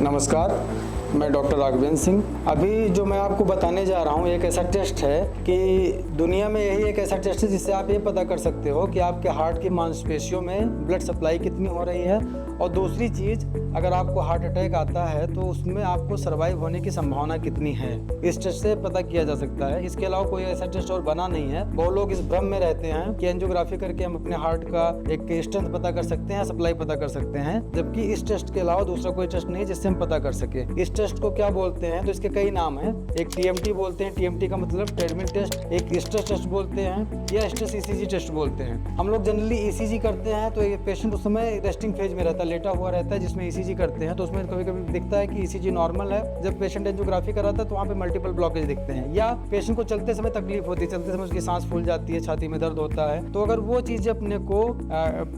नमस्कार, मैं डॉक्टर राघवेंद्र सिंह। अभी जो मैं आपको बताने जा रहा हूँ एक ऐसा टेस्ट है कि दुनिया में यही एक ऐसा टेस्ट है जिससे आप ये पता कर सकते हो कि आपके हार्ट की मांसपेशियों में ब्लड सप्लाई कितनी हो रही है। और दूसरी चीज़, अगर आपको हार्ट अटैक आता है तो उसमें आपको सर्वाइव होने की संभावना कितनी है, इस टेस्ट से पता किया जा सकता है। इसके अलावा कोई ऐसा टेस्ट और बना नहीं है। बहुत लोग इस भ्रम में रहते हैं कि एंजियोग्राफी करके हम अपने हार्ट का एक स्ट्रेंथ पता कर सकते हैं, सप्लाई पता कर सकते हैं, जबकि इस टेस्ट के अलावा दूसरा कोई टेस्ट नहीं जिससे हम पता कर सके। इस टेस्ट को क्या बोलते हैं, तो इसके कई नाम हैं। एक टीएमटी बोलते हैं, टीएमटी का मतलब ट्रेडमिल टेस्ट। एक स्ट्रेस टेस्ट बोलते हैं या स्ट्रेस ईसीजी टेस्ट बोलते हैं। हम लोग जनरली ईसीजी करते हैं तो ये पेशेंट उस समय रेस्टिंग फेज में रहता है, लेटा हुआ रहता है, जिसमें ईसीजी करते हैं तो उसमें कभी कभी दिखता है कि ईसीजी नॉर्मल है। जब पेशेंट एंजियोग्राफी कराता है तो वहाँ पे मल्टीपल ब्लॉकेज दिखते हैं, या पेशेंट को चलते समय तकलीफ होती है, चलते समय उसकी सांस फूल जाती है, छाती में दर्द होता है। तो अगर वो चीज़ें अपने को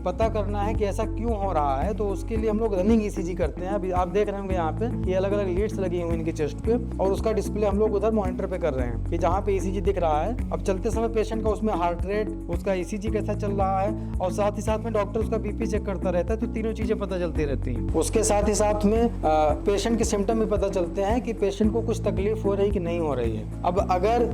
पता करना है कि ऐसा क्यों हो रहा है, तो उसके लिए हम लोग रनिंग ईसीजी करते हैं। अभी आप देख रहे होंगे यहाँ पे कि अलग अलग लीड्स लगी हुई इनकी चेस्ट पे, और उसका डिस्प्ले हम लोग उधर मॉनिटर पे कर रहे हैं कि जहाँ पे ईसीजी दिख रहा है। अब चलते समय पेशेंट का उसमें हार्ट रेट, उसका ईसीजी कैसा चल रहा है, और साथ ही साथ में डॉक्टर उसका बीपी चेक करता रहता है। तो तीनों चीजें पता चलती रहती हैं। उसके साथ ही साथ में पेशेंट के सिम्टम भी पता चलते हैं कि पेशेंट को कुछ तकलीफ हो रही कि नहीं हो रही है। अब अगर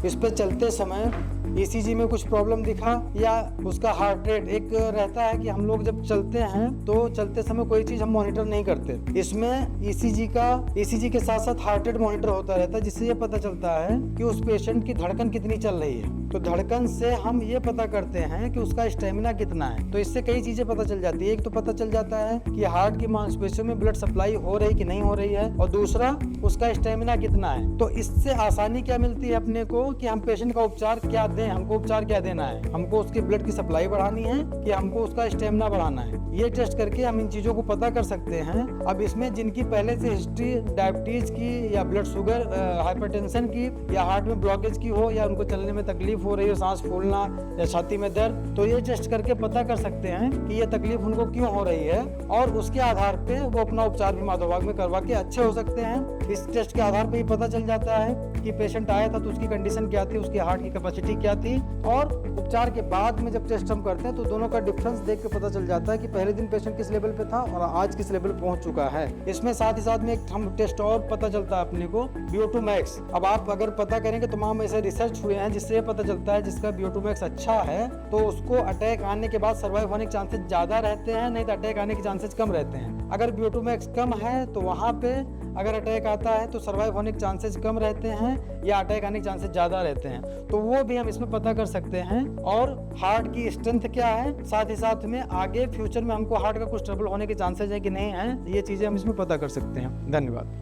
इस पे चलते समय ईसीजी में कुछ प्रॉब्लम दिखा, या उसका हार्ट रेट, एक रहता है कि हम लोग जब चलते हैं तो चलते समय कोई चीज हम मॉनिटर नहीं करते। इसमें ईसीजी के साथ साथ हार्ट रेट मॉनिटर होता रहता है, जिससे ये पता चलता है कि उस पेशेंट की धड़कन कितनी चल रही है। तो धड़कन से हम ये पता करते हैं कि उसका स्टेमिना कितना है। तो इससे कई चीजें पता चल जाती है। एक तो पता चल जाता है कि हार्ट की मांसपेशियों में ब्लड सप्लाई हो रही कि नहीं हो रही है, और दूसरा उसका स्टेमिना कितना है। तो इससे आसानी क्या मिलती है अपने को कि हम पेशेंट का उपचार क्या दें, हमको उपचार क्या देना है, हमको उसकी ब्लड की सप्लाई बढ़ानी है कि हमको उसका स्टेमिना बढ़ाना है। ये टेस्ट करके हम इन चीजों को पता कर सकते हैं। अब इसमें जिनकी पहले से हिस्ट्री डायबिटीज की, या ब्लड शुगर, हाइपरटेंशन की, या हार्ट में ब्लॉकेज की हो, या उनको चलने में तकलीफ हो रही हो, सांस फूलना या छाती में दर्द, तो ये टेस्ट करके पता कर सकते हैं कि ये तकलीफ उनको क्यों हो रही है, और उसके आधार पे वो अपना उपचार भी माधव बाग में करवा के अच्छे हो सकते हैं। इस टेस्ट के आधार पे ही पता चल जाता है कि पेशेंट आया था तो उसकी कंडीशन क्या थी, उसकी हार्ट की कैपेसिटी क्या थी, और उपचार के बाद में जब टेस्ट हम करते हैं तो दोनों का डिफरेंस देख के पता चल जाता है कि पहले दिन पेशेंट किस लेवल पे था और आज किस लेवल पे पहुंच चुका है। इसमें साथ ही साथ में एक हम टेस्ट और पता चलता है अपने को, VO2 मैक्स। अब आप अगर पता करेंगे, तमाम ऐसे रिसर्च हुए हैं जिससे ये पता चलता है जिसका VO2 मैक्स अच्छा है तो उसको अटैक आने के बाद सर्वाइव होने के चांसेस ज्यादा रहते हैं, नहीं तो अटैक आने के चांसेस कम रहते हैं। अगर VO2 मैक्स कम है तो वहाँ पे अगर अटैक आता है तो सर्वाइव होने के चांसेस कम रहते हैं, या अटैक आने के चांसेस ज़्यादा रहते हैं। तो वो भी हम इसमें पता कर सकते हैं। और हार्ट की स्ट्रेंथ क्या है, साथ ही साथ में आगे फ्यूचर में हमको हार्ट का कुछ ट्रबल होने के चांसेस है कि नहीं है, ये चीज़ें हम इसमें पता कर सकते हैं। धन्यवाद।